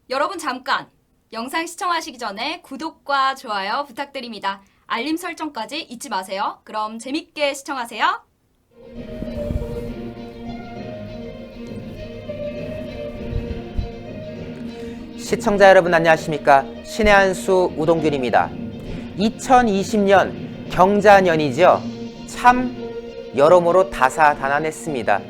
여러분 잠깐! 영상 시청하시기 전에 구독과 좋아요 부탁드립니다. 알림 설정까지 잊지 마세요. 그럼 재밌게 시청하세요. 시청자 여러분 안녕하십니까? 신의 한수 우동균입니다. 2020년 경자년이죠. 참 여러모로 다사다난했습니다.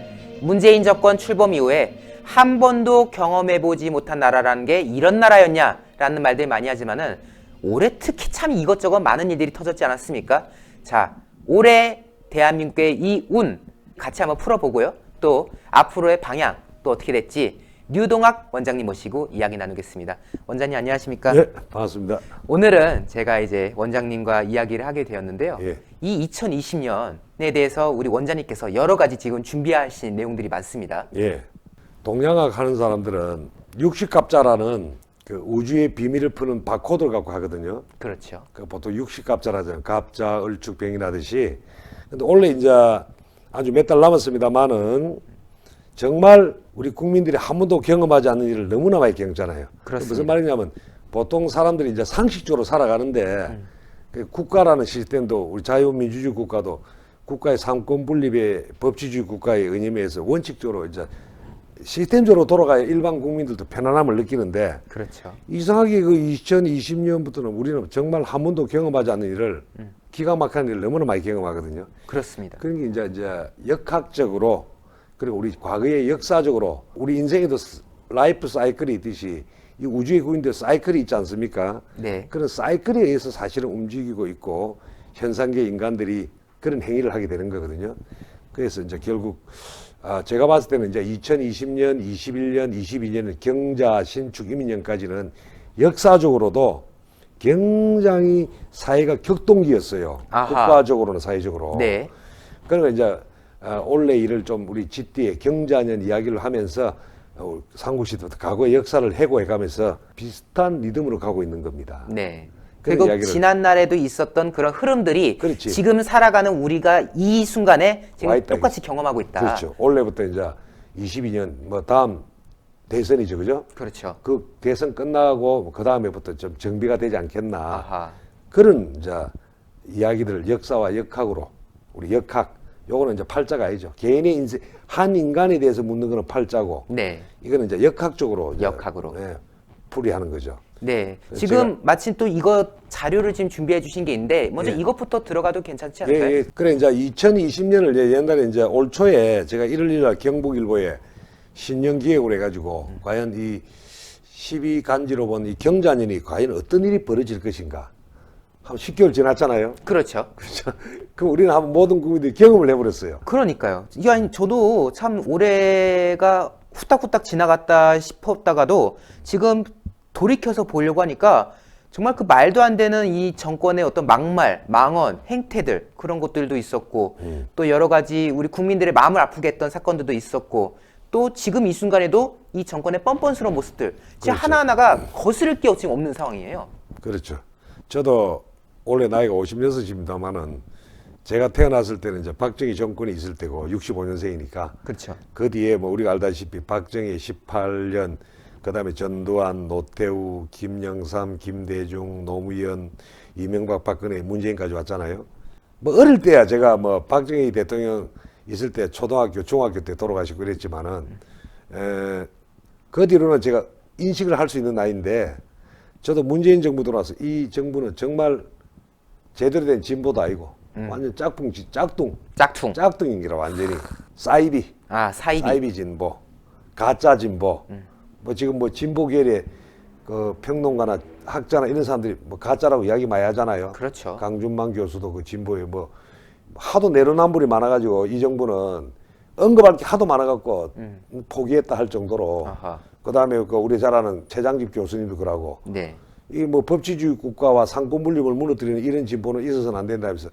문재인 정권 출범 이후에 한 번도 경험해보지 못한 나라라는 게 이런 나라였냐라는 말들 많이 하지만은 올해 특히 참 이것저것 많은 일들이 터졌지 않았습니까? 자, 올해 대한민국의 이 운 같이 한번 풀어보고요. 또 앞으로의 방향 또 어떻게 됐지? 류동학 원장님 모시고 이야기 나누겠습니다. 원장님 안녕하십니까? 네, 반갑습니다. 오늘은 제가 이제 원장님과 이야기를 하게 되었는데요. 예. 이 2020년에 대해서 우리 원장님께서 여러 가지 지금 준비하신 내용들이 많습니다. 예. 동양학 하는 사람들은 육식갑자라는 그 우주의 비밀을 푸는 바코드를 갖고 하거든요. 그렇죠. 그 보통 육식갑자라잖아요. 갑자, 을축, 병이라듯이. 근데 원래 이제 아주 몇 달 남았습니다만은 정말 우리 국민들이 한 번도 경험하지 않는 일을 너무나 많이 겪잖아요. 그렇습니다. 무슨 말이냐면 보통 사람들이 이제 상식적으로 살아가는데 그 국가라는 시스템도 우리 자유민주주의 국가도 국가의 상권 분립의 법치주의 국가의 의미에서 원칙적으로 이제 시스템적으로 돌아가야 일반 국민들도 편안함을 느끼는데 그렇죠. 이상하게 그 2020년부터는 우리는 정말 한 번도 경험하지 않는 일을 기가 막힌 일을 너무나 많이 경험하거든요. 그렇습니다. 그러니까 이제 역학적으로 그리고 우리 과거의 역사적으로 우리 인생에도 라이프 사이클이 있듯이 이 우주의 구인데 사이클이 있지 않습니까? 네. 그런 사이클에 의해서 사실은 움직이고 있고 현상계 인간들이 그런 행위를 하게 되는 거거든요. 그래서 이제 결국 제가 봤을 때는 이제 2020년, 21년, 22년은 경자, 신축, 이민년까지는 역사적으로도 굉장히 사회가 격동기였어요. 아하. 국가적으로는 사회적으로. 네. 그러니까 이제 올해 일을 좀 우리 쥐띠에 경자년 이야기를 하면서 삼국시대부터 과거의 역사를 해고해가면서 비슷한 리듬으로 가고 있는 겁니다. 네. 그런 그리고 이야기를- 지난 날에도 있었던 그런 흐름들이 그렇지. 지금 살아가는 우리가 이 순간에 지금 와 있다, 똑같이 경험하고 있다. 그렇죠. 올해부터 이제 22년 뭐 다음 대선이죠, 그죠? 그렇죠. 그 대선 끝나고 그 다음에부터 좀 정비가 되지 않겠나. 아하. 그런 이제 이야기들을 역사와 역학으로 우리 역학 요거는 이제 팔자가 아니죠. 개인의 인생 한 인간에 대해서 묻는 거는 팔자고 네. 이거는 이제 역학적으로 이제, 역학으로. 예, 풀이하는 거죠. 네. 제가- 지금 마침 또 이거 자료를 지금 준비해 주신 게 있는데 먼저 예. 이것부터 들어가도 괜찮지 예, 않을까요? 예. 그래 이제 2020년을 옛날에 이제 올 초에 제가 1월 1일 경북일보에 신년 기획을 해가지고 과연 이 12간지로 본 이 경자년이 과연 어떤 일이 벌어질 것인가. 한 10개월 지났잖아요. 그렇죠. 그렇죠. 그럼 우리는 한번 모든 국민들이 경험을 해버렸어요. 그러니까요. 이게 아니 저도 참 올해가 후딱후딱 지나갔다 싶었다가도 지금 돌이켜서 보려고 하니까 정말 그 말도 안 되는 이 정권의 어떤 막말, 망언, 행태들 그런 것들도 있었고 또 여러 가지 우리 국민들의 마음을 아프게 했던 사건들도 있었고 또 지금 이 순간에도 이 정권의 뻔뻔스러운 모습들 진짜 그렇죠. 하나하나가 거스를 게 지금 없는 상황이에요. 그렇죠. 저도 올해 나이가 56입니다만은 제가 태어났을 때는 이제 박정희 정권이 있을 때고 65년생이니까 그렇죠. 그 뒤에 뭐 우리가 알다시피 박정희 18년 그다음에 전두환, 노태우, 김영삼, 김대중, 노무현, 이명박, 박근혜, 문재인까지 왔잖아요. 뭐 어릴 때야 제가 뭐 박정희 대통령 있을 때 초등학교, 중학교 때 돌아가시고 그랬지만은 그 뒤로는 제가 인식을 할 수 있는 나이인데 저도 문재인 정부 들어와서 이 정부는 정말 제대로 된 진보도 아니고 완전 짝퉁인기라 완전히 사이비 아, 사이비. 사이비 진보, 가짜 진보. 뭐 지금 뭐 진보 계열의 그 평론가나 학자나 이런 사람들이 뭐 가짜라고 이야기 많이 하잖아요. 그렇죠. 강준만 교수도 그 진보에 뭐 하도 내로남불이 많아가지고 이 정부는 언급할 게 하도 많아갖고 포기했다 할 정도로. 아하. 그다음에 그 우리 잘 아는 최장집 교수님도 그러고. 네. 이 뭐 법치주의 국가와 상권 분립을 무너뜨리는 이런 진보는 있어서는 안 된다면서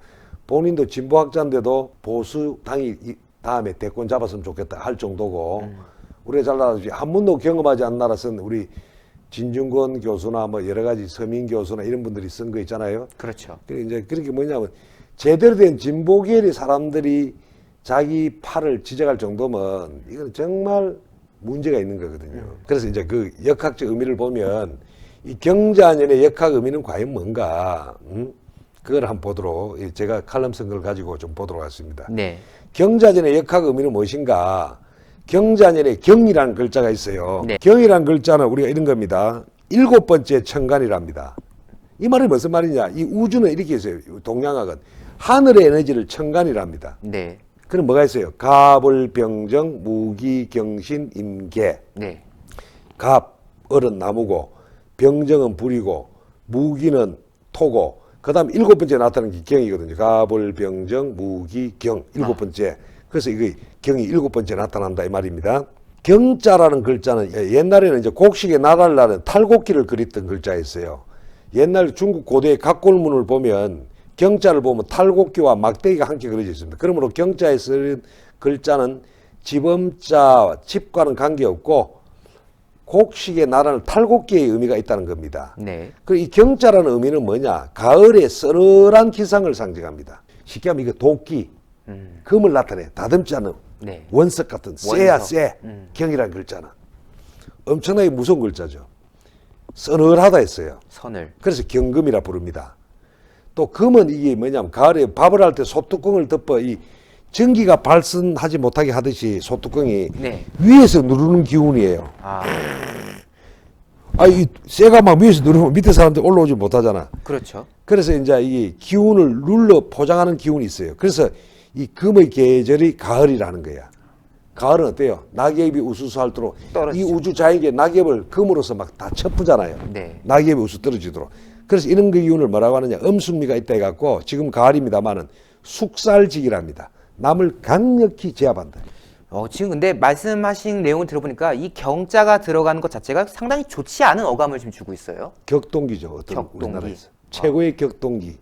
본인도 진보학자인데도 보수 당이 다음에 대권 잡았으면 좋겠다 할 정도고 우리가 잘 알다시피 한 번도 경험하지 않은 나라선 우리 진중권 교수나 뭐 여러 가지 서민 교수나 이런 분들이 쓴 거 있잖아요. 그렇죠. 그래 이제 그렇게 뭐냐면 제대로 된 진보 계열의 사람들이 자기 팔을 지적할 정도면 이건 정말 문제가 있는 거거든요. 그래서 이제 그 역학적 의미를 보면 이 경자년의 역학 의미는 과연 뭔가, 그걸 한번 보도록, 제가 칼럼 쓴 걸 가지고 좀 보도록 하겠습니다. 네. 경자년의 역학 의미는 무엇인가? 경자년에 경이라는 글자가 있어요. 네. 경이라는 글자는 우리가 이런 겁니다. 7번째 천간이랍니다. 이 말이 무슨 말이냐? 이 우주는 이렇게 있어요. 동양학은 하늘의 에너지를 천간이랍니다. 네. 그럼 뭐가 있어요? 갑을 병정, 무기, 경신, 임계. 네. 갑, 을은 나무고, 병정은 불이고, 무기는 토고, 그 다음 7번째 나타나는 게 경이거든요. 갑을 병정, 무기, 경. 7번째. 그래서 이게 경이 7번째 나타난다 이 말입니다. 경자라는 글자는 옛날에는 이제 곡식에 나라를 나는 탈곡기를 그렸던 글자였어요. 옛날 중국 고대의 각골문을 보면 경자를 보면 탈곡기와 막대기가 함께 그려져 있습니다. 그러므로 경자에 쓰는 글자는 지범자, 집과는 관계없고 곡식에 나라는 탈곡기의 의미가 있다는 겁니다. 네. 그리고 이 경자라는 의미는 뭐냐? 가을의 서늘한 기상을 상징합니다. 쉽게 하면 이거 도끼, 금을 나타내. 다듬지 않는 네. 원석 같은 쎄야 원석. 쎄. 경이라는 글자는 엄청나게 무서운 글자죠. 서늘하다 했어요. 선을. 그래서 경금이라 부릅니다. 또 금은 이게 뭐냐면 가을에 밥을 할 때 소뚜껑을 덮어 이 전기가 발생하지 못하게 하듯이 소뚜껑이 네. 위에서 누르는 기운이에요. 아, 이 쇠가 막 위에서 누르면 밑에 사람들 올라오지 못하잖아. 그렇죠. 그래서 이제 이 기운을 눌러 포장하는 기운이 있어요. 그래서 이 금의 계절이 가을이라는 거야. 가을은 어때요? 낙엽이 우수수할도록 이 떨어지죠. 우주 자연계 낙엽을 금으로서 막 다 첩으잖아요. 네. 낙엽이 우수 떨어지도록. 그래서 이런 그 기운을 뭐라고 하느냐? 음순미가 있다 해갖고 지금 가을입니다만은 숙살직이랍니다. 남을 강력히 제압한다. 지금 근데 말씀하신 내용을 들어보니까 이 경자가 들어가는 것 자체가 상당히 좋지 않은 어감을 지금 주고 있어요. 격동기죠. 어떤 격동기. 우리나라에서. 최고의 격동기.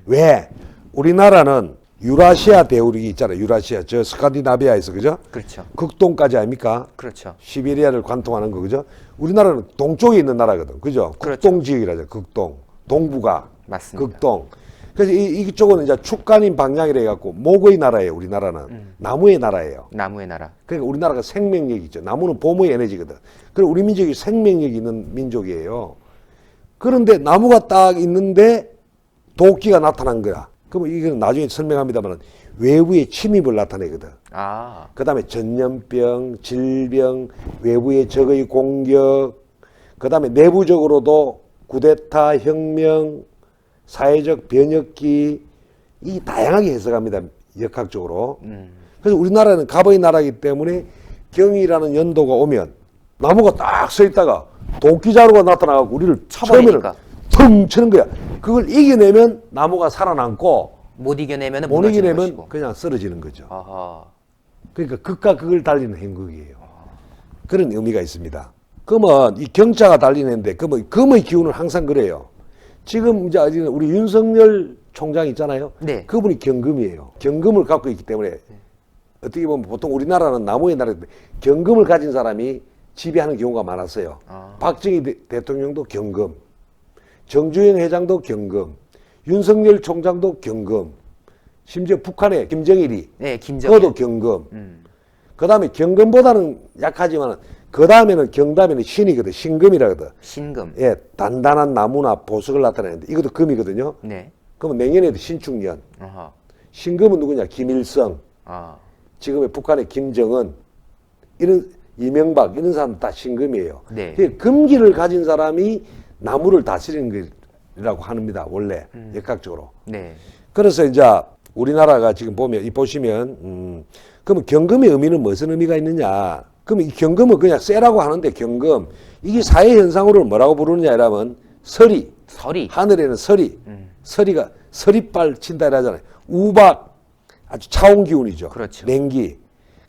왜? 우리나라는 유라시아 대륙이 있잖아요. 유라시아. 저 스칸디나비아에서, 그죠? 그렇죠. 극동까지 아닙니까? 그렇죠. 시베리아를 관통하는 거, 그죠? 우리나라는 동쪽에 있는 나라거든. 그죠? 그렇죠. 극동지역이라죠. 극동. 동부가. 맞습니다. 극동. 그래서 이쪽은 이제 축간인 방향이라 해갖고 목의 나라예요. 우리나라는. 나무의 나라예요. 나무의 나라. 그러니까 우리나라가 생명력이 있죠. 나무는 봄의 에너지거든. 그리고 우리 민족이 생명력이 있는 민족이에요. 그런데 나무가 딱 있는데 도끼가 나타난 거야. 그러면 이건 나중에 설명합니다만 외부의 침입을 나타내거든. 아, 그 다음에 전염병, 질병, 외부의 적의 공격, 그 다음에 내부적으로도 쿠데타, 혁명, 사회적 변혁기, 이 다양하게 해석합니다. 역학적으로. 그래서 우리나라는 갑의 나라이기 때문에 경이라는 연도가 오면 나무가 딱 서 있다가 도끼자루가 나타나고 우리를 쳐버리니까. 텅 치는 거야. 그걸 이겨내면 나무가 살아남고 못 이겨내면 못 무너지는 이겨내면 것이고. 그냥 쓰러지는 거죠. 아하. 그러니까 극과 극을 달리는 행극이에요. 그런 의미가 있습니다. 그러면 이 경자가 달리는데 그러면 금의 기운은 항상 그래요. 지금 이제 우리 윤석열 총장 있잖아요. 네. 그분이 경금이에요. 경금을 갖고 있기 때문에 어떻게 보면 보통 우리나라는 나무의 나라인데 경금을 가진 사람이 지배하는 경우가 많았어요. 아. 박정희 대통령도 경금, 정주영 회장도 경금, 윤석열 총장도 경금, 심지어 북한의 김정일이 네, 김정일. 그것도 경금. 그 다음에 경금보다는 약하지만 그 다음에는 경다음에는 신이거든. 신금이라거든. 신금. 예, 단단한 나무나 보석을 나타내는데 이것도 금이거든요. 네. 그러면 내년에도 신축년. 아하. 신금은 누구냐? 김일성. 아. 지금의 북한의 김정은. 이런 이명박 이런 사람 다 신금이에요. 네. 그 금기를 가진 사람이 나무를 다스리는 거라고 합니다. 원래 역학적으로. 네. 그래서 이제 우리나라가 지금 보면 이 보시면 그러면 경금의 의미는 무슨 의미가 있느냐? 그러면 이 경금은 그냥 쇠라고 하는데 경금 이게 사회 현상으로 뭐라고 부르느냐 이러면 서리. 설이. 하늘에는 서리. 서리가 서리빨 친다 이러잖아요. 우박 아주 차온 기운이죠. 그렇죠. 냉기.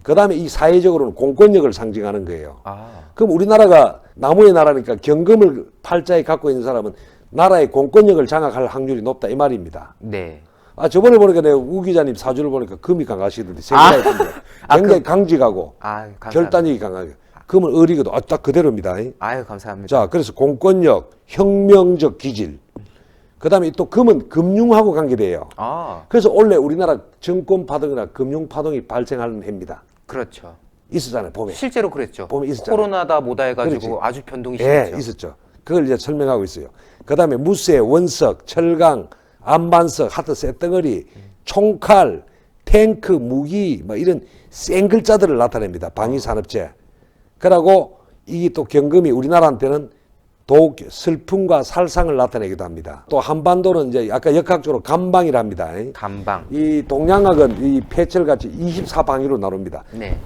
그다음에 이 사회적으로는 공권력을 상징하는 거예요. 아. 그럼 우리나라가 나무의 나라니까 경금을 팔자에 갖고 있는 사람은 나라의 공권력을 장악할 확률이 높다 이 말입니다. 네. 저번에 보니까 내가 우 기자님 사주를 보니까 금이 강하시던데 아. 굉장히 강직하고 감사합니다. 결단력이 강하게. 금은 을이거든. 딱 그대로입니다. 아유, 감사합니다. 자, 그래서 공권력, 혁명적 기질. 그다음에 또 금은 금융하고 관계돼요. 아, 그래서 원래 우리나라 정권 파동이나 금융 파동이 발생하는 해입니다. 그렇죠. 있었잖아요. 봄에. 실제로 그랬죠. 봄에 있었잖아요. 코로나다 뭐다 해가지고 그렇지. 아주 변동이 예, 심했죠. 있었죠. 그걸 이제 설명하고 있어요. 그 다음에 무쇠, 원석, 철강, 안반석, 하트, 쇳덩어리, 총칼, 탱크, 무기, 뭐 이런 센 글자들을 나타냅니다. 방위산업재. 그러고 이게 또 경금이 우리나라한테는 슬픔과 살상을 나타내기도 합니다. 또 한반도는 이제 아까 역학적으로 감방이랍니다. 감방. 이 동양학은 이 폐철같이 24방위로 나눕니다. 네.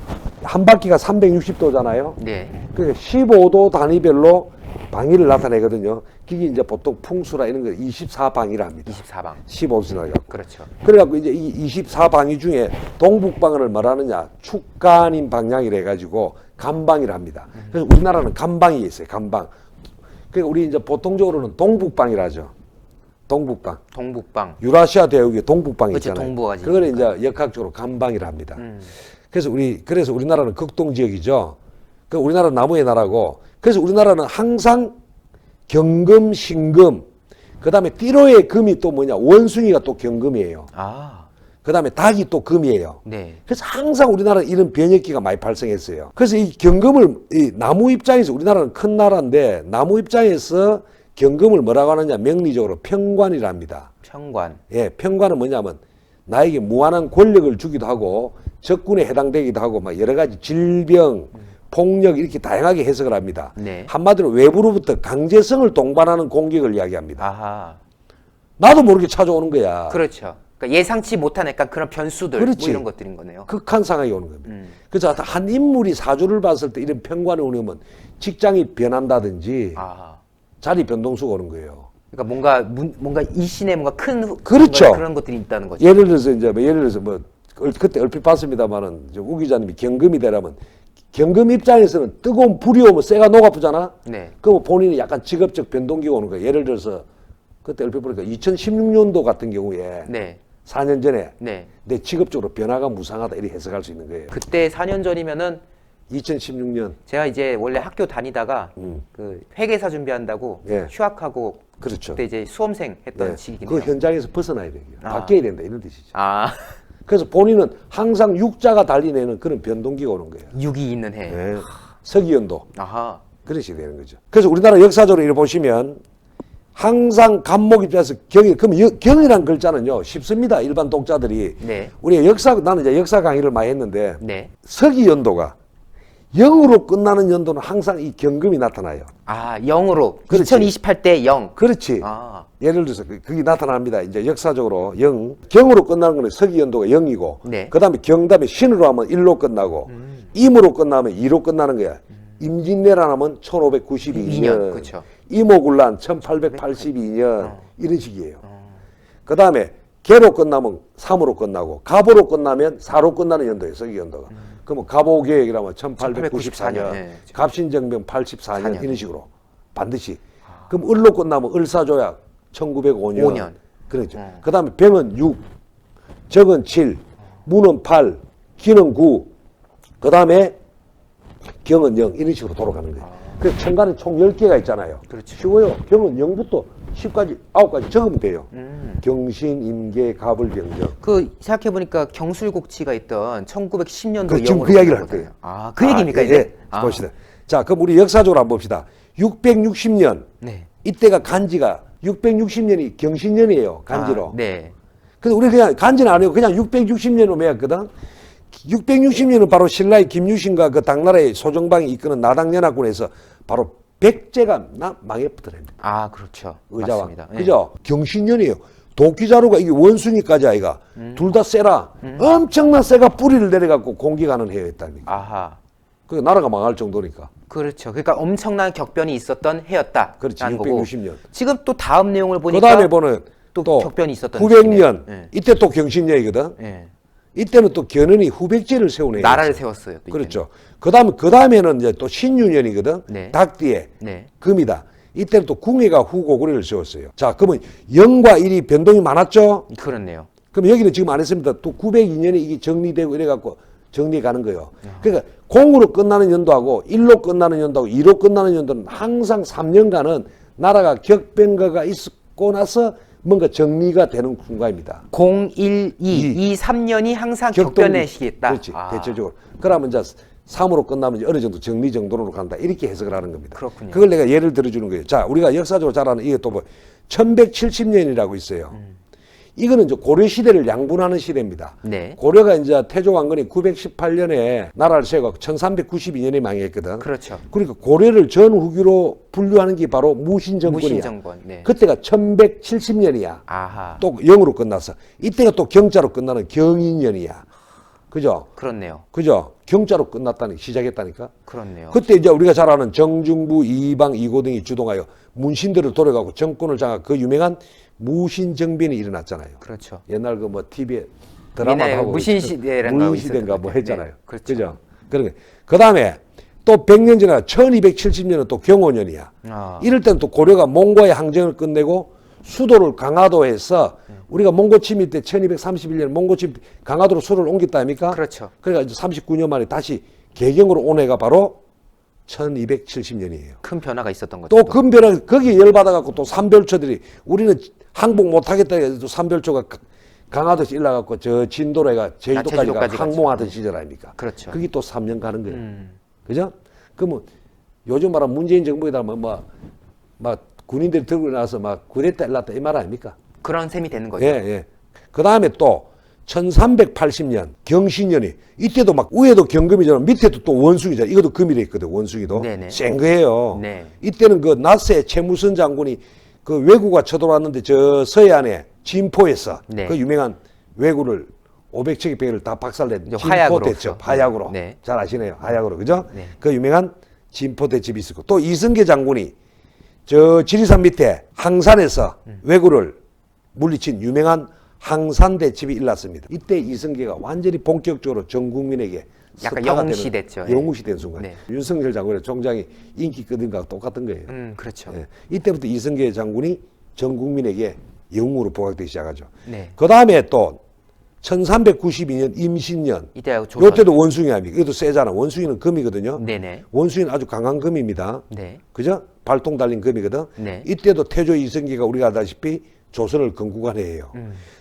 한 바퀴가 360도잖아요. 네. 그러니까 15도 단위별로 방위를 나타내거든요. 그게 이제 보통 풍수라 이런 거 24방위라 합니다. 24방. 15도 나가고. 그렇죠. 그래갖고 이제 이 24방위 중에 동북방을 말하느냐 축간인 방향이라 해가지고 감방이라 합니다. 그래서 우리나라는 감방이 있어요. 감방. 그러니까 우리 이제 보통적으로는 동북방이라 하죠. 동북방. 동북방. 유라시아 대륙에 동북방이 그렇죠, 있잖아요. 동부가 그걸 이제 역학적으로 감방이라 합니다. 그래서 우리나라는 극동 지역이죠. 그 우리나라는 나무의 나라고. 그래서 우리나라는 항상 경금, 신금, 그 다음에 띠로의 금이 또 뭐냐 원숭이가 또 경금이에요. 아. 그 다음에 닭이 또 금이에요. 네. 그래서 항상 우리나라는 이런 변역기가 많이 발생했어요. 그래서 이 경금을 이 나무 입장에서 우리나라는 큰 나라인데 나무 입장에서 경금을 뭐라고 하느냐 명리적으로 평관이라 합니다. 평관. 예, 평관은 뭐냐면 나에게 무한한 권력을 주기도 하고 적군에 해당되기도 하고 막 여러 가지 질병, 폭력 이렇게 다양하게 해석을 합니다. 네. 한마디로 외부로부터 강제성을 동반하는 공격을 이야기합니다. 아하. 나도 모르게 찾아오는 거야. 그렇죠. 그러니까 예상치 못한 약간 그런 변수들 그렇지. 뭐 이런 것들인 거네요. 극한 상황이 오는 겁니다. 그래서 한 인물이 사주를 봤을 때 이런 평관이 오면 직장이 변한다든지 아. 자리 변동수가 오는 거예요. 그러니까 뭔가 이 신에 뭔가 큰 그렇죠. 그런 것들이 있다는 거죠. 예를 들어서 그때 얼핏 봤습니다만은 우 기자님이 경금이 되라면 경금 입장에서는 뜨거운 불이 오면 쇠가 녹아프잖아. 네. 그럼 본인이 약간 직업적 변동기가 오는 거예요. 예를 들어서 그때 얼핏 보니까 2016년도 같은 경우에 네. 4년 전에 네. 내 직업적으로 변화가 무상하다 이렇게 해석할 수 있는 거예요. 그때 4년 전이면은 2016년 제가 이제 원래 학교 다니다가 그 회계사 준비한다고 예. 휴학하고 그렇죠. 그때 이제 수험생 했던 네. 시기네요. 그 현장에서 벗어나야 돼요. 아. 바뀌어야 된다 이런 뜻이죠. 아. 그래서 본인은 항상 육자가 달리내는 그런 변동기가 오는 거예요. 6이 있는 해. 네. 서기연도 아하. 그런 식이 되는 거죠. 그래서 우리나라 역사적으로 이렇게 보시면 항상 간목 입장에서 경이란 글자는요 쉽습니다. 일반 독자들이. 네. 우리가 나는 이제 역사 강의를 많이 했는데 네. 서기연도가 0으로 끝나는 연도는 항상 이 경금이 나타나요. 아, 0으로. 그렇지. 2028대 0. 그렇지. 아. 예를 들어서 그게 나타납니다. 이제 역사적으로 0. 경으로 끝나는 거는 서기연도가 0이고 네. 그다음에 경다음에 신으로 하면 1로 끝나고 임으로 끝나면 2로 끝나는 거야. 임진왜란 하면 1592년. 그렇죠. 이모군란 1882년 이런 식이에요. 그다음에 개로 끝나면 3으로 끝나고 갑오로 끝나면 4로 끝나는 연도예요. 서기연도가. 그러면 갑오개혁이라면 1894년, 네. 갑신정병 84년 4년. 이런 식으로 반드시. 그럼 을로 끝나면 을사조약 1905년. 5년. 그렇죠. 그다음에 병은 6, 적은 7, 무는 8, 기는 9. 그다음에 경은 0 이런 식으로 돌아가는 거예요. 그래서 천간에 총 10개가 있잖아요. 그렇죠. 쉬워요. 경은 0부터 10까지 9까지 적으면 돼요. 경신, 임계, 갑을, 병정. 그 생각해보니까 경술곡치가 있던 1910년도 그 지금 0으로 그 이야기를 할 거예요. 아, 그 얘기입니까 이제? 예, 아. 봅시다. 자, 그럼 우리 역사적으로 한번 봅시다. 660년 네. 이때가 간지가 660년이 경신년이에요. 간지로. 아, 네. 그래서 우리 그냥 간지는 아니고 그냥 660년으로 매었거든. 660년은 바로 신라의 김유신과 그 당나라의 소정방이 이끄는 나당연합군에서 바로 백제가 망해버렸습니다. 아, 그렇죠. 의자왕. 맞습니다. 예. 그죠? 경신년이에요. 도끼자루가 이게 원숭이까지 아이가 둘 다 세라. 엄청난 세가 뿌리를 내려갖고 공격하는 해였답니다. 아하. 그 나라가 망할 정도니까. 그렇죠. 그러니까 엄청난 격변이 있었던 해였다. 그렇지. 라는 거고. 660년. 지금 또 다음 내용을 그 보니까 다음에 보는 또 또 격변이 있었던 900년. 시기네. 예. 이때 또 경신년이거든. 예. 이때는 또 견훤이 후백제를 세운 해였어요. 나라를 세웠어요. 또 그렇죠. 그 다음에는 이제 또 신유년이거든. 네. 닭띠에 네. 금이다. 이때는 또 궁예가 후고구려를 세웠어요. 자, 그러면 0과 1이 변동이 많았죠? 이때는. 그렇네요. 그럼 여기는 지금 안 했습니다. 또 902년에 이게 정리되고 이래갖고 정리해 가는 거예요. 그러니까 공으로 끝나는 연도하고 1로 끝나는 연도하고 2로 끝나는 연도는 항상 3년간은 나라가 격변가가 있고 나서 뭔가 정리가 되는 순간입니다. 0, 1, 2, 이 3년이 항상 격변의 시기였다. 그렇지. 아. 대체적으로. 그러면 이제 3으로 끝나면 이제 어느 정도 정리정돈으로 간다. 이렇게 해석을 하는 겁니다. 그렇군요. 그걸 내가 예를 들어주는 거예요. 자, 우리가 역사적으로 잘 아는 이게 또 뭐 1170년이라고 있어요. 이거는 이제 고려 시대를 양분하는 시대입니다. 네. 고려가 이제 태조 왕건이 918년에 나라를 세우고 1392년에 망했거든. 그렇죠. 그러니까 고려를 전후기로 분류하는 게 바로 무신정권이야. 무신정권. 네. 그때가 1170년이야. 아하. 또 0으로 끝났어. 이때가 또 경자로 끝나는 경인년이야. 그죠? 그렇네요. 그죠? 경자로 끝났다니, 시작했다니까? 그렇네요. 그때 이제 우리가 잘 아는 정중부, 이방, 이고등이 주동하여 문신들을 돌아가고 정권을 장악 그 유명한 무신정변이 일어났잖아요. 그렇죠. 옛날 그 뭐 TV에 드라마 옛날에 하고 무신시대라는 거 무신시대인가 있었던 뭐 것 같아요. 했잖아요. 네, 그렇죠. 그죠? 그러니까 그 다음에 또 100년 전에 1270년은 또 경호년이야. 아. 이럴 때는 또 고려가 몽고의 항쟁을 끝내고 수도를 강화도에서 우리가 몽고 침입 때 1231년 몽고 침입 강화도로 수도를 옮겼다 아닙니까? 그렇죠. 그러니까 이제 39년 만에 다시 개경으로 온 해가 바로 1270년이에요. 큰 변화가 있었던 거죠. 또 금별은 거기에 열받아갖고 또 삼별초들이 우리는 항복 못하겠다 해서 삼별초가 강화도에서 일나갖고 저 진도래가 제주도까지 제주도까지 항공하던 갔죠. 시절 아닙니까? 그렇죠. 그게 또 3년 가는 거예요. 그죠? 그러면 요즘 말하면 문재인 정부에다 막 군인들이 들고 나서 막 구했다 일났다 이 말 아닙니까? 그런 셈이 되는 거죠. 예, 예. 그 다음에 또 1380년 경신년이 이때도 막 위에도 경금이잖아. 밑에도 또 원숭이잖아. 이것도 금이래 있거든. 원숭이도. 네네. 센 거예요. 네. 이때는 그 나세 최무선 장군이 그 왜구가 쳐들어왔는데 저 서해안에 진포에서 네. 그 유명한 왜구를 500척의 배를 다 박살낸 이제 화약으로. 진포대첩. 화약으로. 네. 잘 아시네요. 화약으로. 그죠? 네. 그 유명한 진포대첩이 있었고 또 이성계 장군이 저 지리산 밑에 항산에서 왜구를 물리친 유명한 항산대첩이 일어났습니다. 이때 이성계가 완전히 본격적으로 전 국민에게 약간 스타가 영웅시 되는, 됐죠. 영웅시 된 순간. 네. 윤석열 장군의 총장이 인기 끄는 거하고 똑같은 거예요. 그렇죠. 예. 이때부터 이성계 장군이 전 국민에게 영웅으로 부각되기 시작하죠. 네. 그 다음에 또 1392년 임신년. 이때하고 조선. 요때도 원숭이 아닙니까? 이것도 세잖아. 원숭이는 금이거든요. 네네. 원숭이는 아주 강한 금입니다. 네. 그죠? 발동 달린 금이거든. 네. 이때도 태조 이성계가 우리가 알다시피 조선을 건국한 해예요.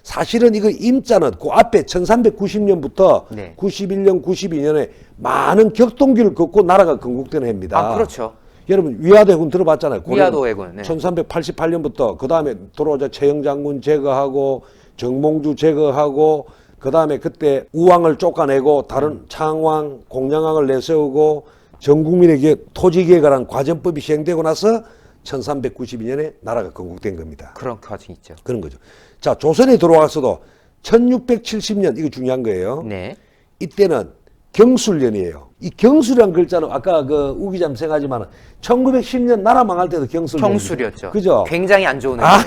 사실은 이거 임자는 그 앞에 1390년부터 네. 91년, 92년에 많은 격동기를 걷고 나라가 건국된 해입니다. 아, 그렇죠. 여러분 위화도 해군 들어봤잖아요. 위화도 해군, 네. 1388년부터 그 다음에 들어오자 최영 장군 제거하고 정몽주 제거하고 그 다음에 그때 우왕을 쫓아내고 다른 창왕, 공양왕을 내세우고 전 국민에게 토지 개혁이라는 과정법이 시행되고 나서 1392년에 나라가 건국된 겁니다. 그런 과정이 있죠. 그런 거죠. 자, 조선에 들어와서도 1670년 이거 중요한 거예요. 네. 이때는 경술년이에요. 이 경술이란 글자는 아까 그 우기잠 생하지만 1910년 나라 망할 때도 경술. 경술이었죠. 그죠? 굉장히 안 좋은 아,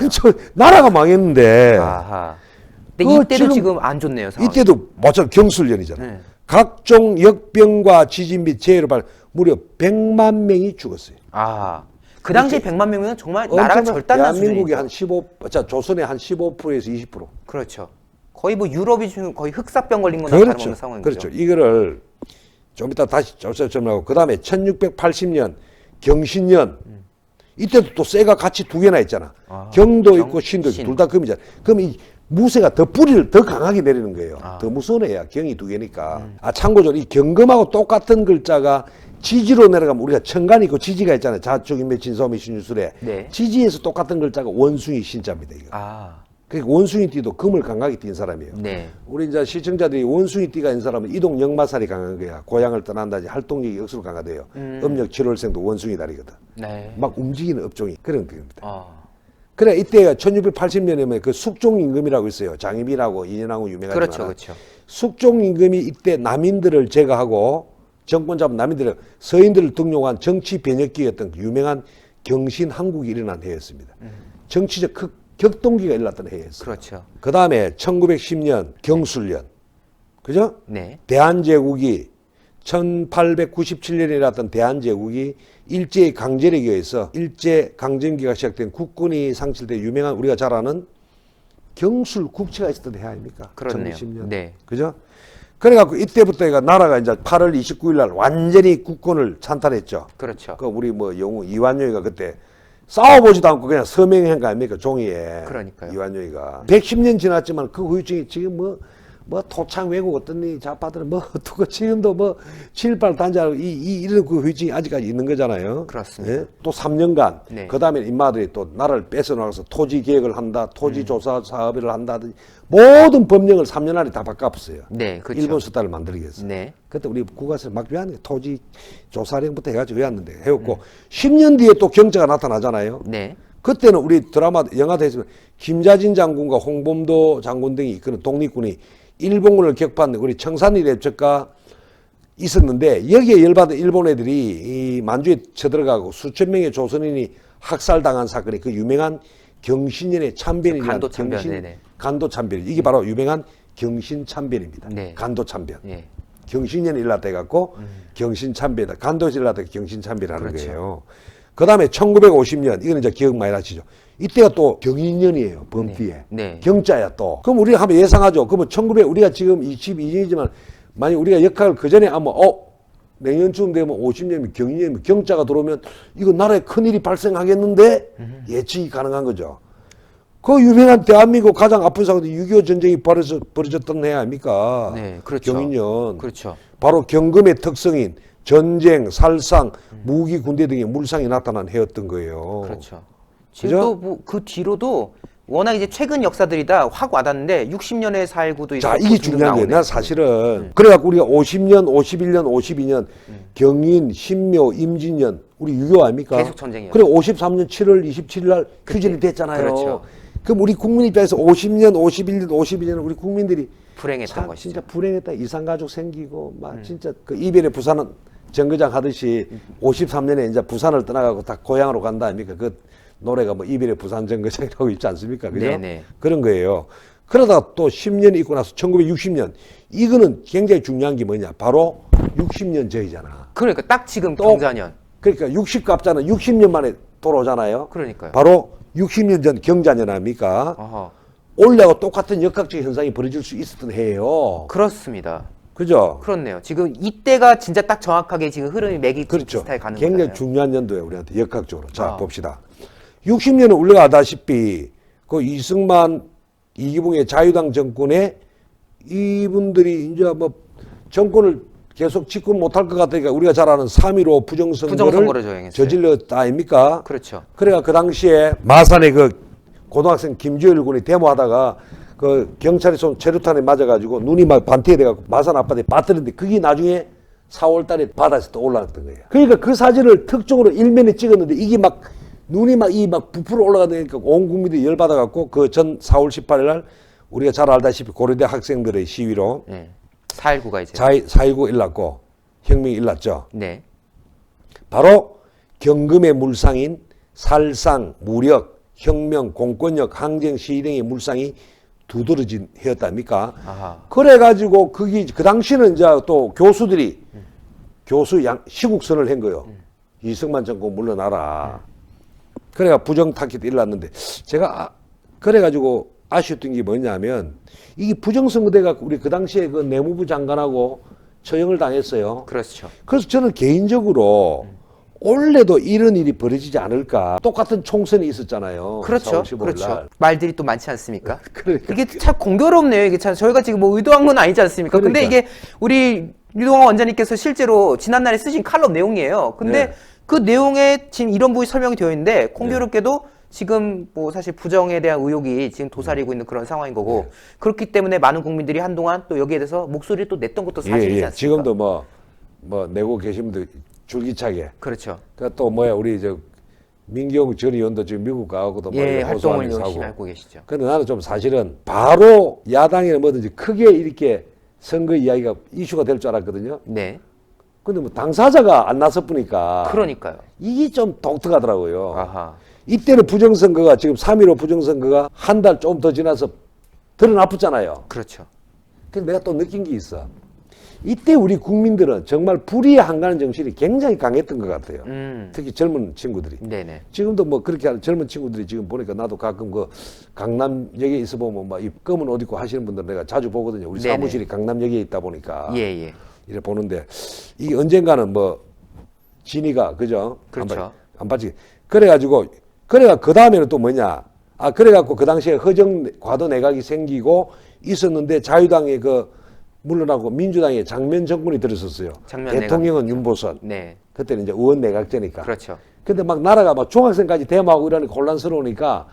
나라가 망했는데. 아하. 근데 그 이때도 지금 안 좋네요. 상황이. 이때도 마찬 경술년이잖아요. 네. 각종 역병과 지진 및 재해로 무려 100만 명이 죽었어요. 아. 그 당시에 100만 명이면 정말 나라가 엄청난 절단난 대한민국이 수준이죠. 한 15, 자, 조선의 한 15%에서 20%. 그렇죠. 거의 뭐 유럽이 지금 거의 흑사병 걸린 거나 다름없는 상황인 거죠. 그렇죠. 이거를 좀 이따 다시 조사점하고 그 다음에 1680년 경신년 이때도 또 쇠가 같이 두 개나 있잖아. 아, 경도 있고 신도 있고 신. 둘 다 금이잖아. 그럼 이 무쇠가 더 뿌리를 더 강하게 내리는 거예요. 아. 더 무서운 애야. 경이 두 개니까. 아, 참고로 이 경금하고 똑같은 글자가 지지로 내려가면 우리가 천간이 있고 지지가 있잖아요. 자축인묘 진소미 신유술에. 네. 지지에서 똑같은 글자가 원숭이 신자입니다. 이거. 아. 그러니까 원숭이띠도 금을 강하게 띈 사람이에요. 네. 우리 이제 시청자들이 원숭이띠가 있는 사람은 이동 역마살이 강한 거야. 고향을 떠난다지 활동력이 억수로 강하대요. 음력 7월생도 원숭이 달이거든. 네. 막 움직이는 업종이 그런 겁니다. 아. 그래 이때가 1680년이면 그 숙종임금이라고 있어요. 장희빈하고 인연하고 유명하지만 그렇죠, 그렇죠. 숙종임금이 이때 남인들을 제거하고 정권 잡은 남인들을 서인들을 등용한 정치 변혁기였던 그 유명한 경신 한국이 일어난 해였습니다. 정치적 격동기가 일어났던 해였어요. 그렇죠. 그 다음에 1910년 경술년, 그죠? 네. 대한제국이 1897년에 일어났던 대한제국이 일제의 강제력에 의해서 일제 강점기가 시작된 국군이 상실된 유명한 우리가 잘 아는 경술 국채가 있었던 해 아닙니까? 그렇네요. 1910년. 네. 그죠? 그래갖고 이때부터 나라가 이제 8월 29일 날 완전히 국권을 찬탈했죠. 그렇죠. 그 우리 뭐 영웅 이완용이가 그때 싸워보지도 않고 그냥 서명한 거 아닙니까? 종이에. 그러니까요. 이완용이가. 110년 지났지만 그 후유증이 지금 뭐 뭐 토창 외국 어떤 좌파들은 뭐 어떻고 지금도 뭐 친일파를 단죄하고 이런 그 회증이 아직까지 있는 거잖아요. 그렇습니다. 예? 또 3년간 네. 그 다음에 인마들이 또 나라를 뺏어나가서 토지 계획을 한다, 토지 조사 사업을 한다든지 모든 법령을 3년 안에 다 바꿔봤어요. 네, 그렇죠. 일본 스타일을 만들기 위해서. 네. 그때 우리 국가에서 막 외웠는데 토지 조사령부터 해가지고 외웠는데 해왔고 10년 뒤에 또 경제가 나타나잖아요. 네. 그때는 우리 드라마 영화도 했지만 김자진 장군과 홍범도 장군 등이 그런 독립군이 일본군을 격파한 우리 청산리 대첩가 있었는데 여기에 열받은 일본 애들이 이 만주에 쳐들어가고 수천 명의 조선인이 학살당한 사건이 그 유명한 경신년의 참변이라는 간도 참변, 네네. 간도 참변 이게 바로 유명한 경신 참변입니다. 네. 간도 참변. 예. 경신년에 일어났다 해갖고 경신 참변이다. 간도에서 일어났다 경신 참변이라는 그렇죠. 거예요. 그 다음에 1950년 이거는 이제 기억 많이 나시죠. 이때가 또 경인년이에요. 범띠에. 네. 경자야 또. 그럼 우리가 한번 예상하죠. 그러면 1900 우리가 지금 22년이지만 만약 우리가 역학을 그 전에 한번 내년쯤 되면 50년이면 경인년이면 경자가 들어오면 이거 나라에 큰일이 발생하겠는데 예측이 가능한 거죠. 그 유명한 대한민국 가장 아픈 사고도 6.25 전쟁이 벌어졌던 해 아닙니까? 네, 그렇죠. 경인년. 그렇죠. 바로 경금의 특성인 전쟁, 살상, 무기, 군대 등의 물상이 나타난 해였던 거예요. 그렇죠. 지금도 뭐 그 뒤로도 워낙 이제 최근 역사들이다 확 와닿는데 60년의 4.19도 자, 이게 중요한 거예요. 나 사실은 그래갖고 우리가 50년, 51년, 52년 경인, 신묘, 임진년 우리 6.25 아닙니까? 계속 전쟁이었죠. 그래 53년 7월 27일 날 휴전이 됐잖아요. 그렇죠. 그럼 우리 국민 입장에서 50년, 51년, 52년은 우리 국민들이 불행했던 참 것이죠. 진짜 불행했다. 이산가족 생기고 막 진짜 그 이변의 부산은 정거장 하듯이 53년에 이제 부산을 떠나가고 다 고향으로 간다 아닙니까? 그 노래가 뭐 이별의 부산 정거장이라고 있지 않습니까? 그죠? 네네. 그런 거예요. 그러다가 또 10년이 있고 나서 1960년 이거는 굉장히 중요한 게 뭐냐? 바로 60년 전이잖아. 그러니까 딱 지금 또 경자년. 그러니까 60갑자는 60년 만에 돌아오잖아요. 그러니까요. 바로 60년 전 경자년 아닙니까? 어허. 올해하고 똑같은 역학적 현상이 벌어질 수 있었던 해예요. 그렇습니다. 그죠? 그렇네요. 지금 이때가 진짜 딱 정확하게 지금 흐름이 맥이 그렇죠. 비슷하게 가는 굉장히 거잖아요. 중요한 연도예요, 우리한테 역학적으로. 자, 아. 봅시다. 60년은 우리가 아다시피 그 이승만, 이기붕의 자유당 정권에 이분들이 이제 뭐 정권을 계속 집권 못할 것 같으니까 우리가 잘 아는 3.15 부정선거를 저행했어요. 저질렀다 아닙니까? 그렇죠. 그래가 그 당시에 마산에 그 고등학생 김주열 군이 데모하다가 그 경찰이 쏜 체류탄에 맞아가지고 눈이 막 반태에 돼갖고 마산 아파트에 빠뜨렸는데 그게 나중에 4월 달에 바다에서 또 올라왔던 거예요. 그러니까 그 사진을 특종으로 일면에 찍었는데 이게 막 눈이 막 부풀어 올라가니까 온 국민들이 열받아갖고 그 전 4월 18일 날 우리가 잘 알다시피 고려대 학생들의 시위로 네. 4.19가 이제. 4.19 일났고 혁명이 일났죠. 네. 바로 경금의 물상인 살상, 무력, 혁명, 공권력, 항쟁, 시위 등의 물상이 두드러진 해였답니까? 아하. 그래가지고 그게 그 당시는 이제 또 교수들이 교수 시국선을 한 거요. 이승만 정권 물러나라. 그래가 부정타깃 일어났는데 제가 그래가지고 아쉬웠던 게 뭐냐면 이게 부정선거대가 우리 그 당시에 그 내무부 장관하고 처형을 당했어요. 그렇죠. 그래서 저는 개인적으로 올해도 이런 일이 벌어지지 않을까. 똑같은 총선이 있었잖아요. 그렇죠. 4월 15일 그렇죠. 날. 말들이 또 많지 않습니까? 그러니까. 이게 참 공교롭네요. 이게 참 저희가 지금 뭐 의도한 건 아니지 않습니까? 근데 그러니까. 이게 우리 유동환 원장님께서 실제로 지난날에 쓰신 칼럼 내용이에요. 근데 네. 그 내용에 지금 이런 부분이 설명이 되어 있는데 공교롭게도 지금 뭐 사실 부정에 대한 의혹이 지금 도사리고 있는 그런 상황인 거고 그렇기 때문에 많은 국민들이 한동안 또 여기에 대해서 목소리를 또 냈던 것도 사실이지 않습니까? 지금도 뭐 내고 계신 분들 줄기차게. 그렇죠. 또 우리 민경 전 의원도 지금 미국 가고도 예, 활동을 호소하면서 열심히 하고. 하고 계시죠. 근데 나는 좀 사실은 바로 야당이나 뭐든지 크게 이렇게 선거 이야기가 이슈가 될 줄 알았거든요. 네. 근데 뭐 당사자가 안 나서 보니까 그러니까요. 이게 좀 독특하더라고요. 아하. 이때는 부정선거가 지금 3.15 부정선거가 한 달 좀 더 지나서 드러나붙잖아요. 그렇죠. 근데 내가 또 느낀 게 있어. 이때 우리 국민들은 정말 불의에 한가는 정신이 굉장히 강했던 것 같아요. 특히 젊은 친구들이. 네네. 지금도 뭐 그렇게 하는 젊은 친구들이 지금 보니까 나도 가끔 그 강남역에 있어 보면 막 이 검은 옷 입고 하시는 분들 내가 자주 보거든요. 우리 네네. 사무실이 강남역에 있다 보니까. 예. 이래 보는데 이게 언젠가는 뭐 진이가 그죠? 그렇죠. 안 받지. 그래가 그 다음에는 또 뭐냐? 그래갖고 그 당시에 허정 과도 내각이 생기고 있었는데 자유당의 물러나고 민주당의 장면 정권이 들었었어요. 장면 대통령은 윤보선. 네. 그때는 이제 의원 내각제니까. 그렇죠. 근데 막 나라가 막 중학생까지 대모하고 이러니까 곤란스러우니까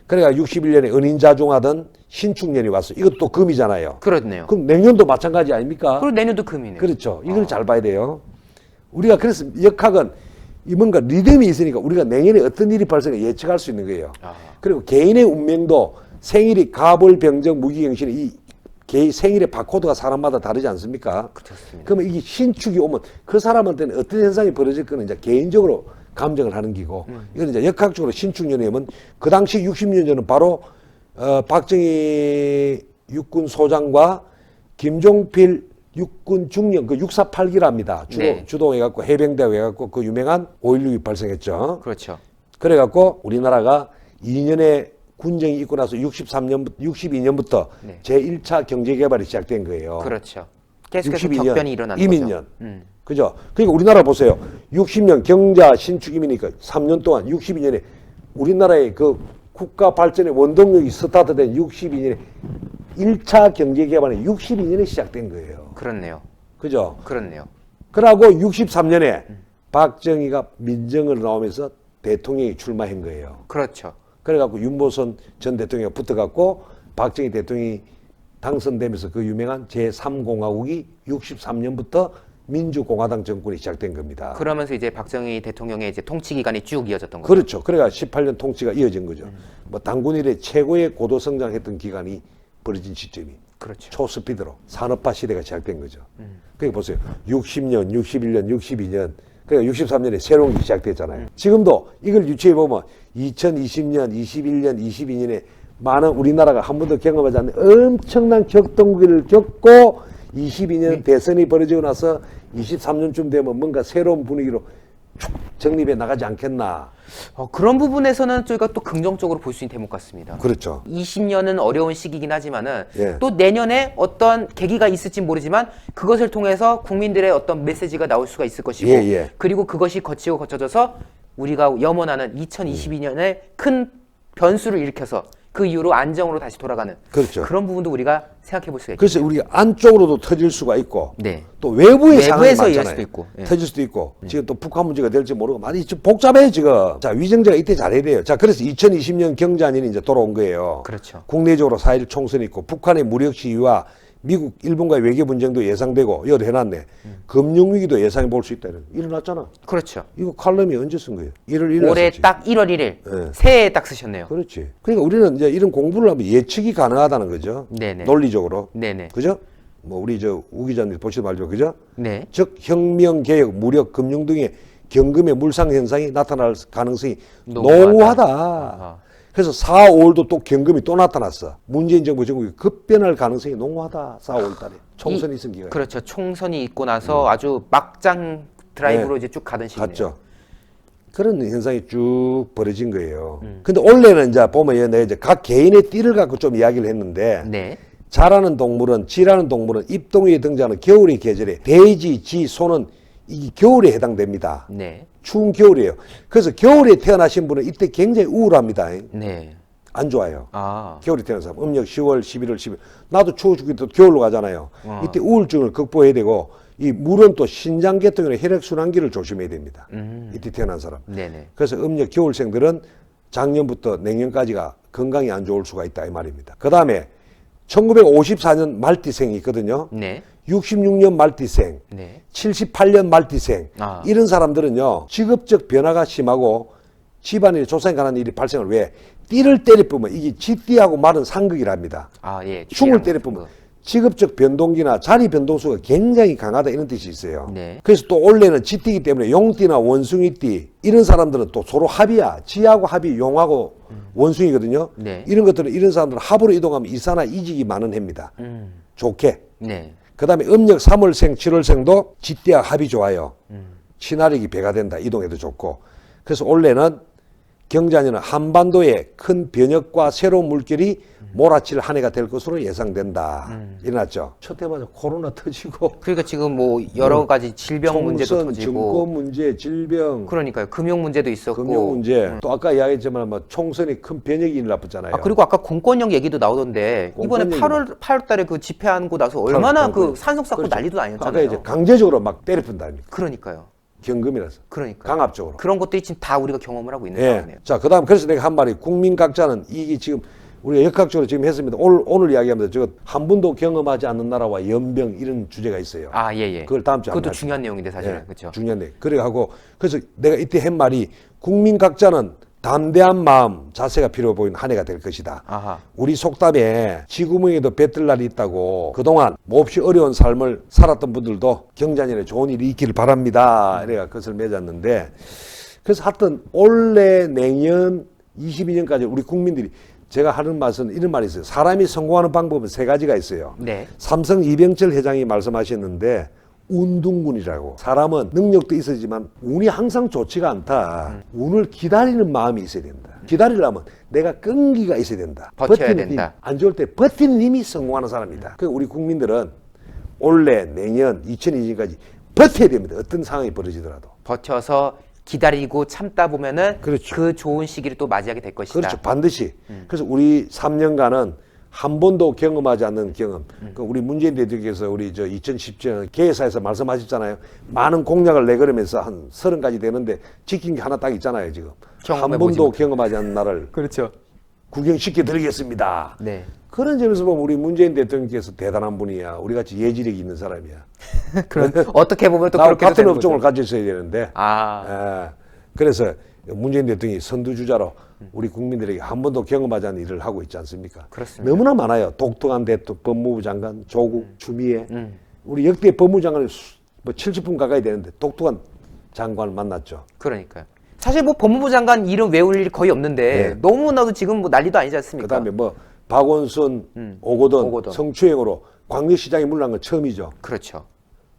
그래가 61년에 은인자중하던 신축년이 왔어요. 이것도 또 금이잖아요. 그렇네요. 그럼 내년도 마찬가지 아닙니까? 그리고 내년도 금이네요. 그렇죠. 이걸 잘 봐야 돼요. 우리가 그래서 역학은 이 뭔가 리듬이 있으니까 우리가 내년에 어떤 일이 발생해 예측할 수 있는 거예요. 그리고 개인의 운명도 생일이 가벌병정 무기경신이 이 개인 생일의 바코드가 사람마다 다르지 않습니까? 그렇습니다. 그러면 이게 신축이 오면 그 사람한테는 어떤 현상이 벌어질 거는 이제 개인적으로 감정을 하는 기고 이건 이제 역학적으로 신축년이면 그 당시 60년 전은 바로 박정희 육군 소장과 김종필 육군 중령 그 648기랍니다. 네. 주동해갖고 해병대 해갖고 그 유명한 5.16이 발생했죠. 그렇죠. 그래갖고 우리나라가 2년에 군정이 있고 나서 62년부터 네. 제1차 경제개발이 시작된 거예요. 그렇죠. 계속해서 62년, 격변이 일어나는 이민년. 거죠. 그죠? 그러니까 우리나라 보세요. 60년 경자 신축 이민이니까 3년 동안 62년에 우리나라의 그 국가 발전의 원동력이 스타트된 62년에 1차 경제개발은 62년에 시작된 거예요. 그렇네요. 그죠? 그렇네요. 그러고 63년에 박정희가 민정을 나오면서 대통령이 출마한 거예요. 그렇죠. 그래갖고 윤보선 전 대통령이 붙어갖고 박정희 대통령이 당선되면서 그 유명한 제3공화국이 63년부터 민주공화당 정권이 시작된 겁니다. 그러면서 이제 박정희 대통령의 이제 통치 기간이 쭉 이어졌던 거죠. 그렇죠. 그래가 18년 통치가 이어진 거죠. 뭐 당군 이래 최고의 고도 성장했던 기간이 벌어진 시점이 그렇죠. 초스피드로 산업화 시대가 시작된 거죠. 그러니까 보세요. 60년, 61년, 62년 그러니까 63년에 새로운 게 시작됐잖아요. 지금도 이걸 유추해 보면 2020년, 21년, 22년에 많은 우리나라가 한 번도 경험하지 않는 엄청난 격동기를 겪고 22년 대선이 벌어지고 나서 23년쯤 되면 뭔가 새로운 분위기로 쭉 정립해 나가지 않겠나. 그런 부분에서는 저희가 또 긍정적으로 볼 수 있는 대목 같습니다. 그렇죠. 20년은 어려운 시기긴 하지만은 예. 또 내년에 어떤 계기가 있을지 모르지만 그것을 통해서 국민들의 어떤 메시지가 나올 수가 있을 것이고 예, 예. 그리고 그것이 거치고 거쳐져서 우리가 염원하는 2022년에 큰 변수를 일으켜서 그 이후로 안정으로 다시 돌아가는 그렇죠. 그런 부분도 우리가 생각해 볼 수가 있죠. 그래서 우리가 안쪽으로도 터질 수가 있고 네. 또 외부의 상황이 외부에서 이럴 많잖아요. 수도 있고. 예. 터질 수도 있고 지금 또 북한 문제가 될지 모르고 많이 좀 복잡해요 지금. 자 위정자가 이때 잘해야 돼요. 자 그래서 2020년 경자년이 이제 돌아온 거예요. 그렇죠. 국내적으로 4.1 총선이 있고 북한의 무력 시위와 미국, 일본과의 외교 분쟁도 예상되고 이걸 해놨네. 금융위기도 예상해 볼 수 있다. 일어났잖아. 그렇죠. 이거 칼럼이 언제 쓴 거예요? 1월 1일 올해 썼지. 딱 1월 1일 예. 새해에 딱 쓰셨네요. 그렇지. 그러니까 우리는 이제 이런 공부를 하면 예측이 가능하다는 거죠. 네네. 논리적으로. 네네. 그죠? 뭐 우리 우 기자님 보시도 말죠. 그죠? 네. 즉 혁명, 개혁, 무력, 금융 등의 경금의 물상 현상이 나타날 가능성이 농후하다. 농후하다. 그래서 4, 5월도 또 경금이 또 나타났어. 문재인 정부 정국이 급변할 가능성이 농후하다. 4, 5월 달에 총선이 있은 기간. 그렇죠. 총선이 있고 나서 아주 막장 드라이브로 네. 이제 쭉 가던 시기네요. 갔죠. 그런 현상이 쭉 벌어진 거예요. 근데 원래는 이제 보면 내가 이제 각 개인의 띠를 갖고 좀 이야기를 했는데 네. 잘하는 동물은, 지라는 동물은 입동위에 등장하는 겨울의 계절에 돼지, 쥐, 소는 이 겨울에 해당됩니다. 네. 추운 겨울이에요. 그래서 겨울에 태어나신 분은 이때 굉장히 우울합니다. 네. 안 좋아요. 아. 겨울에 태어난 사람. 음력 10월, 11월, 12월. 나도 추워 죽겠다. 겨울로 가잖아요. 이때 우울증을 극복해야 되고 이 물은 또 신장계통이나 혈액순환기를 조심해야 됩니다. 이때 태어난 사람. 네네. 그래서 음력 겨울생들은 작년부터 내년까지가 건강이 안 좋을 수가 있다 이 말입니다. 그 다음에 1954년 말띠생이 있거든요. 네. 66년 말띠생, 네. 78년 말띠생 아. 이런 사람들은요 직업적 변화가 심하고 집안일에 조상에 관한 일이 발생을 왜 띠를 때려보면 이게 쥐띠하고 말은 상극이랍니다. 아, 예. 충을 때려보면 직업적 변동기나 자리 변동수가 굉장히 강하다 이런 뜻이 있어요. 네. 그래서 또 원래는 쥐띠이기 때문에 용띠나 원숭이띠 이런 사람들은 또 서로 합이야. 쥐하고 합이 용하고 원숭이거든요. 네. 이런 것들은 이런 사람들은 합으로 이동하면 이사나 이직이 많은 해입니다. 좋게. 네. 그 다음에 음력 3월생, 7월생도 쥐띠와 합이 좋아요. 친화력이 배가 된다. 이동해도 좋고. 그래서 원래는 경자년은 한반도에 큰 변혁과 새로운 물결이 몰아칠 한 해가 될 것으로 예상된다. 일어났죠. 첫 해마다 코로나 터지고 그러니까 지금 뭐 여러 가지 질병 문제도 총선, 터지고 증권 문제, 질병, 그러니까요. 금융 문제도 있었고 금융 문제, 또 아까 이야기했지만 뭐 총선이 큰 변혁이 일어났잖아요. 아, 그리고 아까 공권력 얘기도 나오던데 이번에 공권력이 8월 달에 그 집회하고 나서 얼마나 그 공권력. 산속 쌓고 그렇죠. 난리도 아까 아니었잖아요. 이제 강제적으로 막 때려푼다 아닙니까? 그러니까요. 경금이라서 그러니까 강압적으로. 그런 것들이 지금 다 우리가 경험을 하고 있는 예. 상황이네요. 자, 그다음 그래서 내가 한 말이 국민 각자는 이게 지금 우리가 역학적으로 지금 했습니다. 오늘 이야기합니다. 저 한 번도 경험하지 않는 나라와 연병 이런 주제가 있어요. 아, 예, 예. 그걸 다음 주에 그것도 한번 중요한 내용인데 사실은 예, 그렇죠. 중요한 내용. 그래 하고 그래서 내가 이때 한 말이 국민 각자는 담대한 마음 자세가 필요해 보이는 한 해가 될 것이다. 아하. 우리 속담에 지구멍에도 뱉을 날이 있다고 그동안 몹시 어려운 삶을 살았던 분들도 경자년에 좋은 일이 있기를 바랍니다. 이래가 그것을 맺었는데 그래서 하여튼 올해 내년 22년까지 우리 국민들이 제가 하는 말은 이런 말이 있어요. 사람이 성공하는 방법은 세 가지가 있어요. 네. 삼성 이병철 회장이 말씀하셨는데 운동군이라고. 사람은 능력도 있어지만 운이 항상 좋지가 않다. 운을 기다리는 마음이 있어야 된다. 기다리려면 내가 끈기가 있어야 된다. 버텨야 버티는 된다. 힘, 안 좋을 때 버티는 힘이 성공하는 사람이다. 그러니까 우리 국민들은 올해 내년 2020년까지 버텨야 됩니다. 어떤 상황이 벌어지더라도. 버텨서 기다리고 참다 보면은 그렇죠. 그 좋은 시기를 또 맞이하게 될 것이다. 그렇죠. 반드시. 그래서 우리 3년간은 한 번도 경험하지 않는 경험. 그 우리 문재인 대통령께서 우리 저 2017년 개회사에서 말씀하셨잖아요. 많은 공약을 내걸으면서 한 30가지 되는데 지킨 게 하나 딱 있잖아요, 지금. 한 경험해보지 번도 경험하지 않는 나를 그렇죠. 구경시켜 드리겠습니다. 네. 그런 점에서 보면 우리 문재인 대통령께서 대단한 분이야. 우리 같이 예지력이 있는 사람이야. 그런 어떻게 보면 또 나와 그렇게 같은 업종을 가졌어야 되는데. 아, 예. 그래서 문재인 대통령이 선두주자로 우리 국민들에게 한 번도 경험하지 않은 일을 하고 있지 않습니까? 그렇습니다. 너무나 많아요. 독특한 대통령, 법무부 장관, 조국, 추미애. 우리 역대 법무부 장관이 뭐 70분 가까이 되는데 독특한 장관을 만났죠. 그러니까요. 사실 뭐 법무부 장관 이름 외울 일이 거의 없는데 네. 너무나도 지금 뭐 난리도 아니지 않습니까? 그다음에 뭐 박원순, 오거돈, 성추행으로 광역시장이 물러난 건 처음이죠. 그렇죠.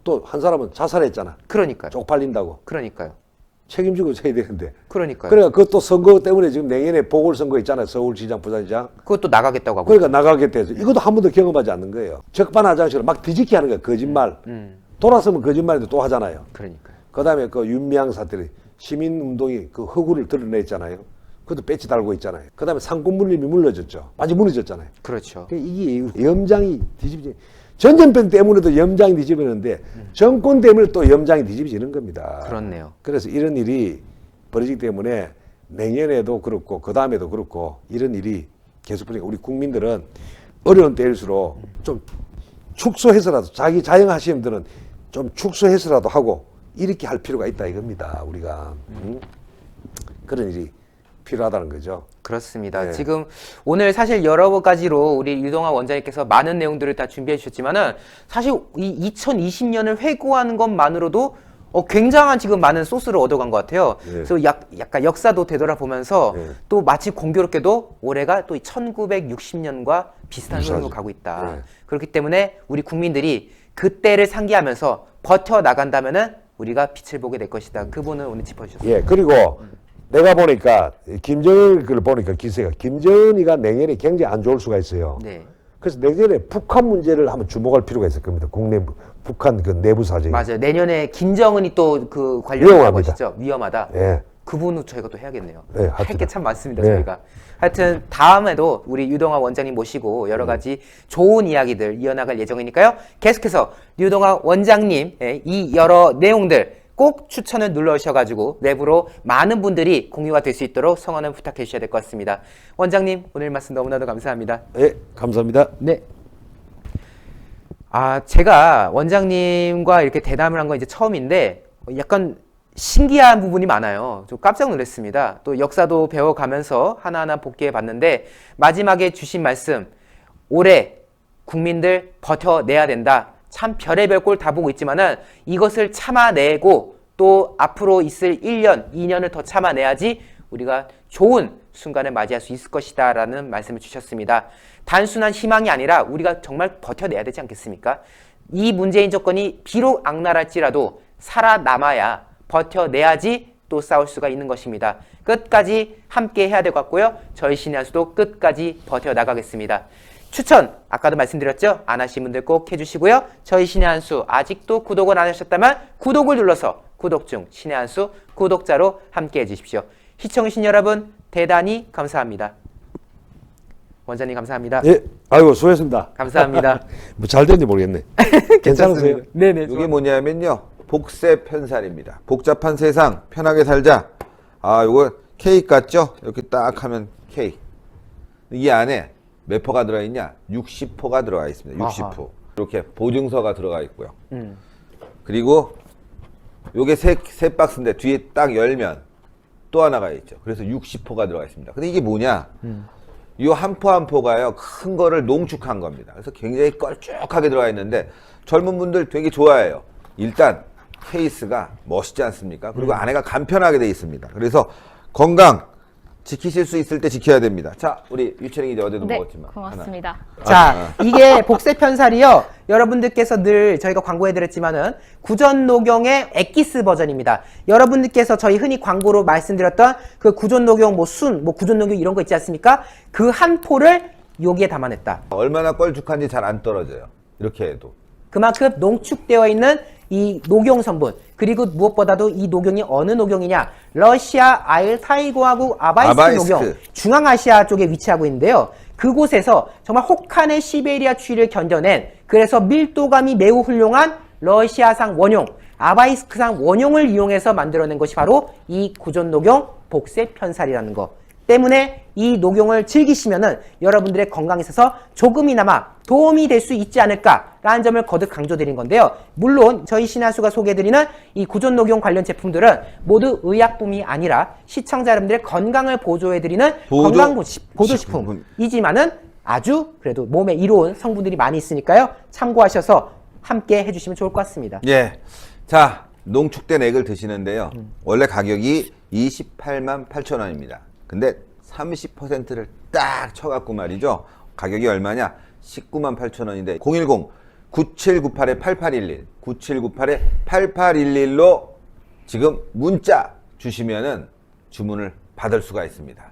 또 한 사람은 자살했잖아. 그러니까요. 쪽팔린다고. 그러니까요. 책임지고 서야 되는데. 그러니까요. 그러니까 그것도 선거 때문에 지금 내년에 보궐선거 있잖아요. 서울시장, 부산시장. 그것도 나가겠다고 하고. 그러니까 나가겠다 해서 이것도 한 번도 경험하지 않는 거예요. 적반하장식으로 막 뒤집기 하는 거예요. 거짓말. 돌아서면 거짓말인데 또 하잖아요. 그러니까요. 그다음에 그 윤미향 사태를 시민운동이 그 허구를 드러냈잖아요. 그것도 배치 달고 있잖아요. 그다음에 상권 물림이 물러졌죠. 완전 무너졌잖아요. 그렇죠. 그러니까 이게 염장이 뒤집지. 전쟁병 때문에도 염장이 뒤집어지는데 정권 때문에 또 염장이 뒤집어지는 겁니다. 그렇네요. 그래서 이런 일이 벌어지기 때문에 내년에도 그렇고 그 다음에도 그렇고 이런 일이 계속 벌어지니까 우리 국민들은 어려운 때일수록 좀 축소해서라도 자기 자영하시는 분들은 좀 축소해서라도 하고 이렇게 할 필요가 있다 이겁니다. 우리가 그런 일이 필요하다는 거죠. 그렇습니다. 네. 지금 오늘 사실 여러 가지로 우리 유동환 원장님께서 많은 내용들을 다 준비해 주셨지만은 사실 이 2020년을 회고하는 것만으로도 굉장한 지금 많은 소스를 얻어간 것 같아요. 네. 그래서 약간 역사도 되돌아보면서 네. 또 마치 공교롭게도 올해가 또 1960년과 비슷한 유사하죠. 흐름으로 가고 있다. 네. 그렇기 때문에 우리 국민들이 그때를 상기하면서 버텨 나간다면은 우리가 빛을 보게 될 것이다. 그 부분을 오늘 짚어주셨습니다. 예, 그리고 내가 보니까 김정은 걸 보니까 기세가 김정은이가 내년에 굉장히 안 좋을 수가 있어요. 네. 그래서 내년에 북한 문제를 한번 주목할 필요가 있을 겁니다. 국내부 북한 그 내부 사정이. 맞아요. 내년에 김정은이 또 그 관련된 위험합니다. 것이죠. 위험하다. 예. 그 부분은 저희가 또 해야겠네요. 네, 할 게 합시다. 참 많습니다. 네. 저희가. 하여튼 다음에도 우리 유동환 원장님 모시고 여러 가지 좋은 이야기들 이어나갈 예정이니까요. 계속해서 유동환 원장님 이 여러 내용들 꼭 추천을 눌러주셔가지고 내부로 많은 분들이 공유가 될 수 있도록 성원을 부탁해 주셔야 될 것 같습니다. 원장님 오늘 말씀 너무나도 감사합니다. 예, 감사합니다. 네. 제가 원장님과 이렇게 대담을 한 건 이제 처음인데 약간 신기한 부분이 많아요. 좀 깜짝 놀랐습니다. 또 역사도 배워가면서 하나하나 복귀해 봤는데 마지막에 주신 말씀, 올해 국민들 버텨내야 된다. 참 별의별 꼴 다 보고 있지만은 이것을 참아내고 또 앞으로 있을 1년, 2년을 더 참아내야지 우리가 좋은 순간을 맞이할 수 있을 것이다 라는 말씀을 주셨습니다. 단순한 희망이 아니라 우리가 정말 버텨내야 되지 않겠습니까? 이 문재인 정권이 비록 악랄할지라도 살아남아야 버텨내야지 또 싸울 수가 있는 것입니다. 끝까지 함께 해야 될 것 같고요. 저희 신의 한 수도 끝까지 버텨나가겠습니다. 추천 아까도 말씀드렸죠? 안 하신 분들 꼭 해주시고요. 저희 신의 한 수 아직도 구독을 안 하셨다면 구독을 눌러서 구독 중 신의 한 수 구독자로 함께 해주십시오. 시청해주신 여러분 대단히 감사합니다. 원장님 감사합니다. 예, 아이고 수고했습니다. 감사합니다. 뭐 잘 됐는지 모르겠네. 괜찮으세요? 네네. 이게 뭐냐면요. 복세 편살입니다. 복잡한 세상 편하게 살자. 아, 요거 케이크 같죠? 이렇게 딱 하면 케이크. 이 안에 몇 포가 들어있냐? 60포가 들어가 있습니다. 60포. 아하. 이렇게 보증서가 들어가 있고요. 그리고 요게 세 박스인데 뒤에 딱 열면 또 하나가 있죠. 그래서 60포가 들어가 있습니다. 근데 이게 뭐냐? 이 한 포 한 포가요, 큰 거를 농축한 겁니다. 그래서 굉장히 걸쭉하게 들어가 있는데 젊은 분들 되게 좋아해요. 일단 케이스가 멋있지 않습니까? 그리고 안에가 간편하게 돼 있습니다. 그래서 건강 지키실 수 있을 때 지켜야 됩니다. 자, 우리 유채링이 이제 어제도 네, 먹었지만 고맙습니다. 자, 이게 복세편살이요. 여러분들께서 늘 저희가 광고해드렸지만은 구전녹용의 엑기스 버전입니다. 여러분들께서 저희 흔히 광고로 말씀드렸던 그 구전녹용 뭐 순, 뭐 구전녹용 이런 거 있지 않습니까? 그 한 포를 여기에 담아냈다. 얼마나 걸쭉한지 잘 안 떨어져요. 이렇게 해도. 그만큼 농축되어 있는 이 녹용 성분, 그리고 무엇보다도 이 녹용이 어느 녹용이냐? 러시아 알타이고하국 아바이스크 녹용, 중앙아시아 쪽에 위치하고 있는데요. 그곳에서 정말 혹한의 시베리아 추위를 견뎌낸, 그래서 밀도감이 매우 훌륭한 러시아산 원용, 아바이스크산 원용을 이용해서 만들어낸 것이 바로 이 구전녹용 복세편살이라는 거. 때문에 이 녹용을 즐기시면은 여러분들의 건강에 있어서 조금이나마 도움이 될 수 있지 않을까라는 점을 거듭 강조드린 건데요. 물론 저희 신한수가 소개해드리는 이 구전녹용 관련 제품들은 모두 의약품이 아니라 시청자 여러분들의 건강을 보조해드리는 건강보조식품이지만은 아주 그래도 몸에 이로운 성분들이 많이 있으니까요. 참고하셔서 함께 해주시면 좋을 것 같습니다. 예. 자, 농축된 액을 드시는데요. 원래 가격이 28만 8천 원입니다. 근데 30%를 딱 쳐갖고 말이죠. 가격이 얼마냐? 19만 8천 원인데 010-9798-8811 9798-8811로 지금 문자 주시면은 주문을 받을 수가 있습니다.